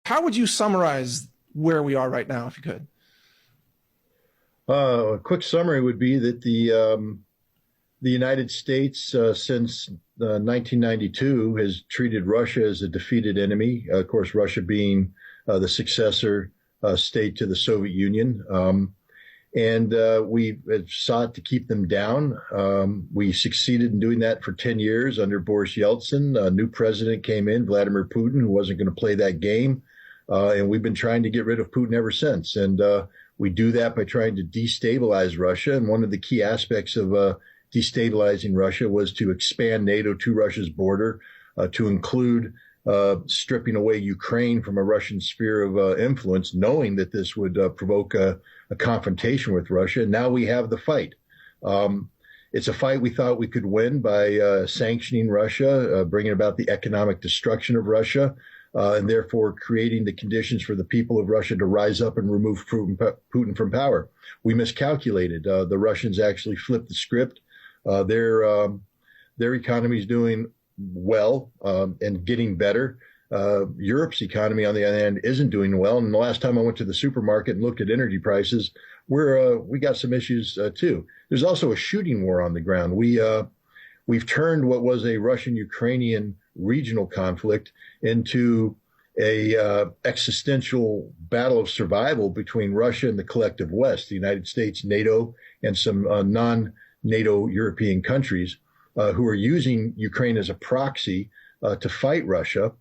How would you summarize where we are right now, if you could? A quick summary would be that the United States, since 1992, has treated Russia as a defeated enemy. Of course, Russia being the successor state to the Soviet Union. And we have sought to keep them down. We succeeded in doing that for 10 years under Boris Yeltsin. A new president came in, Vladimir Putin, who wasn't going to play that game. And we've been trying to get rid of Putin ever since. And we do that by trying to destabilize Russia. And one of the key aspects of destabilizing Russia was to expand NATO to Russia's border, to include stripping away Ukraine from a Russian sphere of influence, knowing that this would provoke a confrontation with Russia. Now we have the fight. It's a fight we thought we could win by sanctioning Russia, bringing about the economic destruction of Russia, and therefore creating the conditions for the people of Russia to rise up and remove Putin from power. We miscalculated. The Russians actually flipped the script. Their economy is doing well and getting better. Europe's economy, on the other hand, isn't doing well. And the last time I went to the supermarket and looked at energy prices, we got some issues too. There's also a shooting war on the ground. We've turned what was a Russian-Ukrainian regional conflict into a existential battle of survival between Russia and the collective West, the United States, NATO, and some non-NATO European countries who are using Ukraine as a proxy to fight Russia.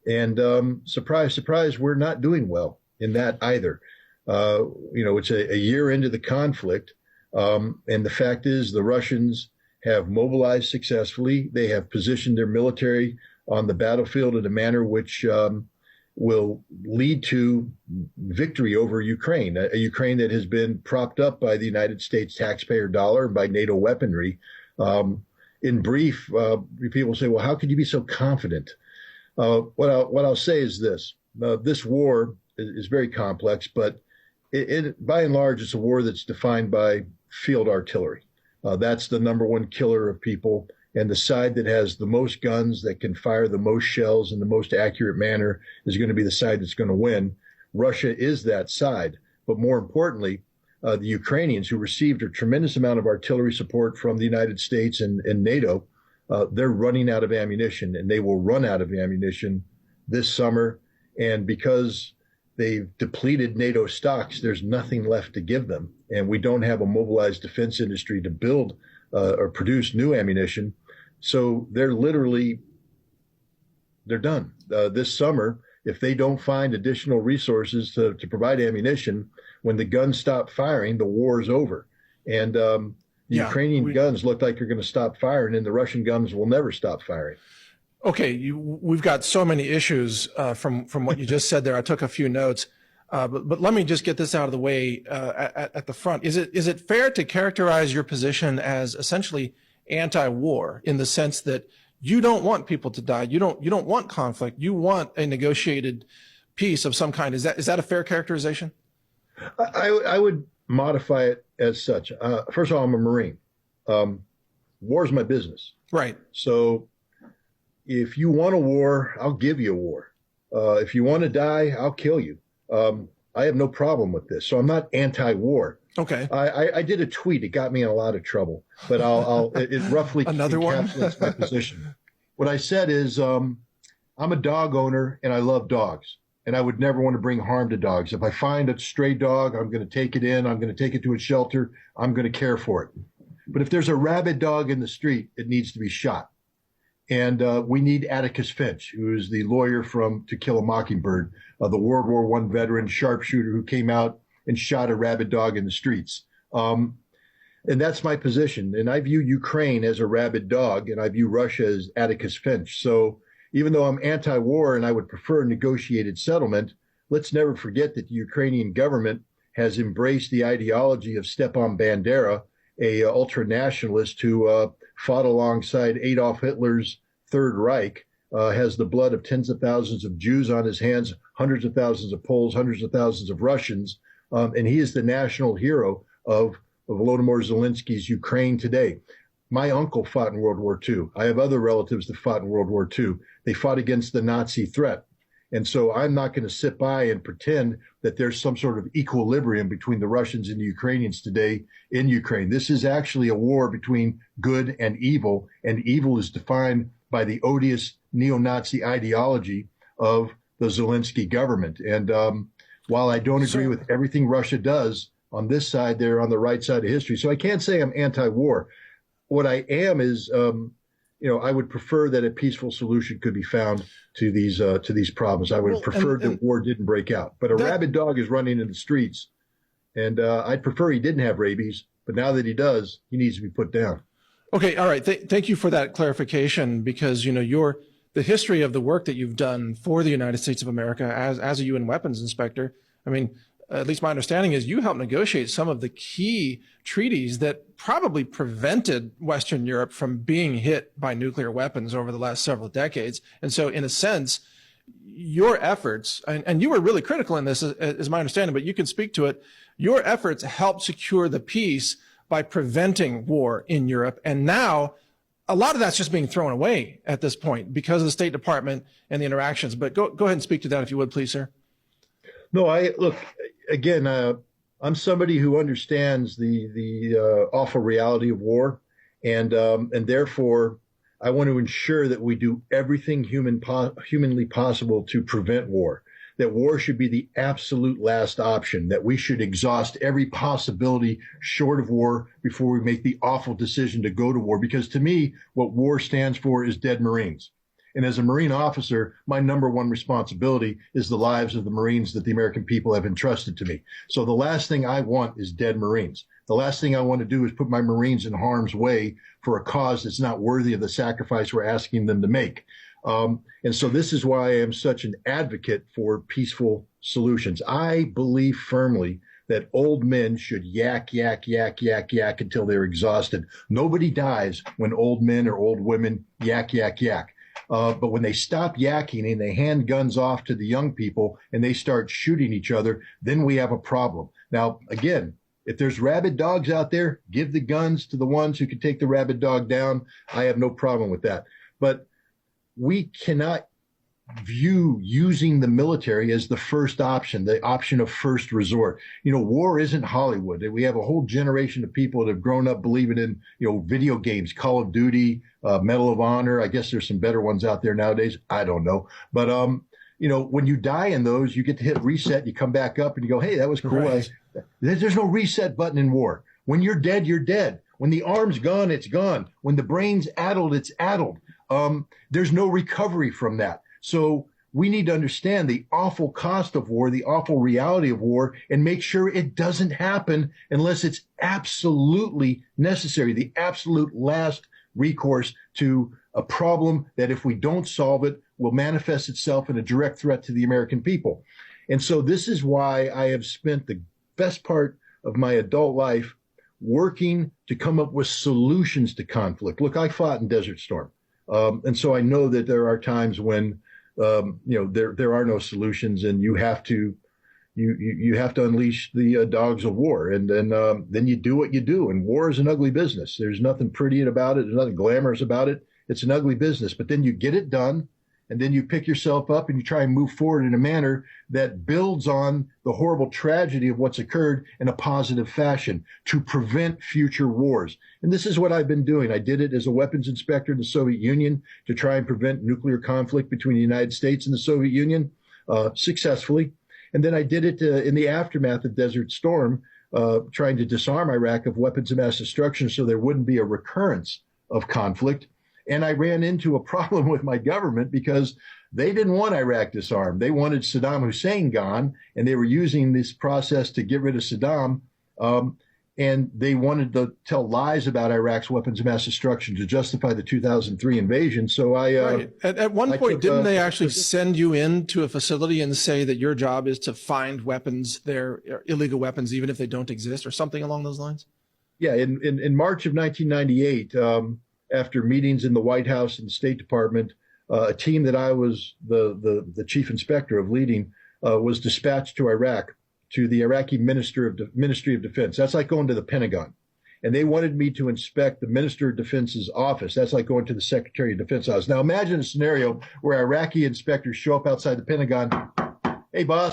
And surprise, surprise, we're not doing well in that either. It's a year into the conflict. And the fact is the Russians have mobilized successfully. They have positioned their military on the battlefield in a manner which will lead to victory over Ukraine, a Ukraine that has been propped up by the United States taxpayer dollar and by NATO weaponry. In brief, people say, well, how could you be so confident? What I'll say is this. This war is very complex, but by and large, it's a war that's defined by field artillery. That's the number one killer of people. And the side that has the most guns, that can fire the most shells in the most accurate manner, is going to be the side that's going to win. Russia is that side. But more importantly, the Ukrainians, who received a tremendous amount of artillery support from the United States and NATO, they're running out of ammunition, and they will run out of ammunition this summer. And because they've depleted NATO stocks, there's nothing left to give them. And we don't have a mobilized defense industry to build or produce new ammunition. So they're done. This summer, if they don't find additional resources to provide ammunition, when the guns stop firing, the war is over. And the Ukrainian guns look like they're going to stop firing, and the Russian guns will never stop firing. Okay, we've got so many issues from what you just said there. I took a few notes, but let me just get this out of the way at the front. Is it fair to characterize your position as essentially anti-war, in the sense that you don't want people to die, you don't want conflict, you want a negotiated peace of some kind? Is that a fair characterization? I would modify it as such. First of all, I'm a Marine. War is my business. Right. So if you want a war, I'll give you a war. If you want to die, I'll kill you. I have no problem with this. So I'm not anti-war. Okay. I did a tweet. It got me in a lot of trouble, but it roughly encapsulates my position. What I said is, I'm a dog owner and I love dogs, and I would never want to bring harm to dogs. If I find a stray dog, I'm going to take it in. I'm going to take it to a shelter. I'm going to care for it. But if there's a rabid dog in the street, it needs to be shot. And we need Atticus Finch, who is the lawyer from To Kill a Mockingbird, the World War I veteran sharpshooter who came out and shot a rabid dog in the streets. And that's my position. And I view Ukraine as a rabid dog, and I view Russia as Atticus Finch. So even though I'm anti-war and I would prefer a negotiated settlement, let's never forget that the Ukrainian government has embraced the ideology of Stepan Bandera, a ultra-nationalist who fought alongside Adolf Hitler's Third Reich, has the blood of tens of thousands of Jews on his hands, hundreds of thousands of Poles, hundreds of thousands of Russians, and he is the national hero of Volodymyr Zelensky's Ukraine today. My uncle fought in World War II. I have other relatives that fought in World War II. They fought against the Nazi threat. And so I'm not going to sit by and pretend that there's some sort of equilibrium between the Russians and the Ukrainians today in Ukraine. This is actually a war between good and evil is defined by the odious neo-Nazi ideology of the Zelensky government. And while I don't agree with everything Russia does on this side, they're on the right side of history. So I can't say I'm anti-war. What I am is, I would prefer that a peaceful solution could be found to these problems. I would prefer that war didn't break out. But a rabid dog is running in the streets, and I'd prefer he didn't have rabies. But now that he does, he needs to be put down. Okay, all right. Thank you for that clarification, because the history of the work that you've done for the United States of America as a UN weapons inspector. I mean, at least my understanding is you helped negotiate some of the key treaties that probably prevented Western Europe from being hit by nuclear weapons over the last several decades. And so in a sense, your efforts, and you were really critical in this, is my understanding, but you can speak to it. Your efforts helped secure the peace by preventing war in Europe. And now a lot of that's just being thrown away at this point because of the State Department and the interactions. But go ahead and speak to that if you would, please, sir. No, again, I'm somebody who understands the awful reality of war, and therefore I want to ensure that we do everything humanly possible to prevent war. That war should be the absolute last option. That we should exhaust every possibility short of war before we make the awful decision to go to war. Because to me, what war stands for is dead Marines. And as a Marine officer, my number one responsibility is the lives of the Marines that the American people have entrusted to me. So the last thing I want is dead Marines. The last thing I want to do is put my Marines in harm's way for a cause that's not worthy of the sacrifice we're asking them to make. And so this is why I am such an advocate for peaceful solutions. I believe firmly that old men should yak until they're exhausted. Nobody dies when old men or old women yak. But when they stop yakking and they hand guns off to the young people and they start shooting each other, then we have a problem. Now, again, if there's rabid dogs out there, give the guns to the ones who can take the rabid dog down. I have no problem with that. But we cannot view using the military as the first option, the option of first resort. War isn't Hollywood. We have a whole generation of people that have grown up believing in, video games, Call of Duty, Medal of Honor. I guess there's some better ones out there nowadays. I don't know. But, when you die in those, you get to hit reset, you come back up and you go, hey, that was cool. Right. There's no reset button in war. When you're dead, you're dead. When the arm's gone, it's gone. When the brain's addled, it's addled. There's no recovery from that. So we need to understand the awful cost of war, the awful reality of war, and make sure it doesn't happen unless it's absolutely necessary, the absolute last recourse to a problem that if we don't solve it will manifest itself in a direct threat to the American people. And so this is why I have spent the best part of my adult life working to come up with solutions to conflict. Look, I fought in Desert Storm. And so I know that there are times when there are no solutions, and you have to unleash the dogs of war, and then you do what you do. And war is an ugly business. There's nothing pretty about it. There's nothing glamorous about it. It's an ugly business. But then you get it done, and then you pick yourself up and you try and move forward in a manner that builds on the horrible tragedy of what's occurred in a positive fashion to prevent future wars. And this is what I've been doing. I did it as a weapons inspector in the Soviet Union to try and prevent nuclear conflict between the United States and the Soviet Union successfully. And then I did it in the aftermath of Desert Storm, trying to disarm Iraq of weapons of mass destruction so there wouldn't be a recurrence of conflict. And I ran into a problem with my government because they didn't want Iraq disarmed. They wanted Saddam Hussein gone, and they were using this process to get rid of Saddam. And they wanted to tell lies about Iraq's weapons of mass destruction to justify the 2003 invasion. So right. At one point, didn't they actually send you into a facility and say that your job is to find weapons, their illegal weapons, even if they don't exist, or something along those lines? Yeah, in March of 1998, after meetings in the White House and the State Department, a team that I was the chief inspector of leading was dispatched to Iraq, to the Iraqi Ministry of Defense. That's like going to the Pentagon. and they wanted me to inspect the Minister of Defense's office. That's like going to the Secretary of Defense office. Now imagine a scenario where Iraqi inspectors show up outside the Pentagon. Hey, boss.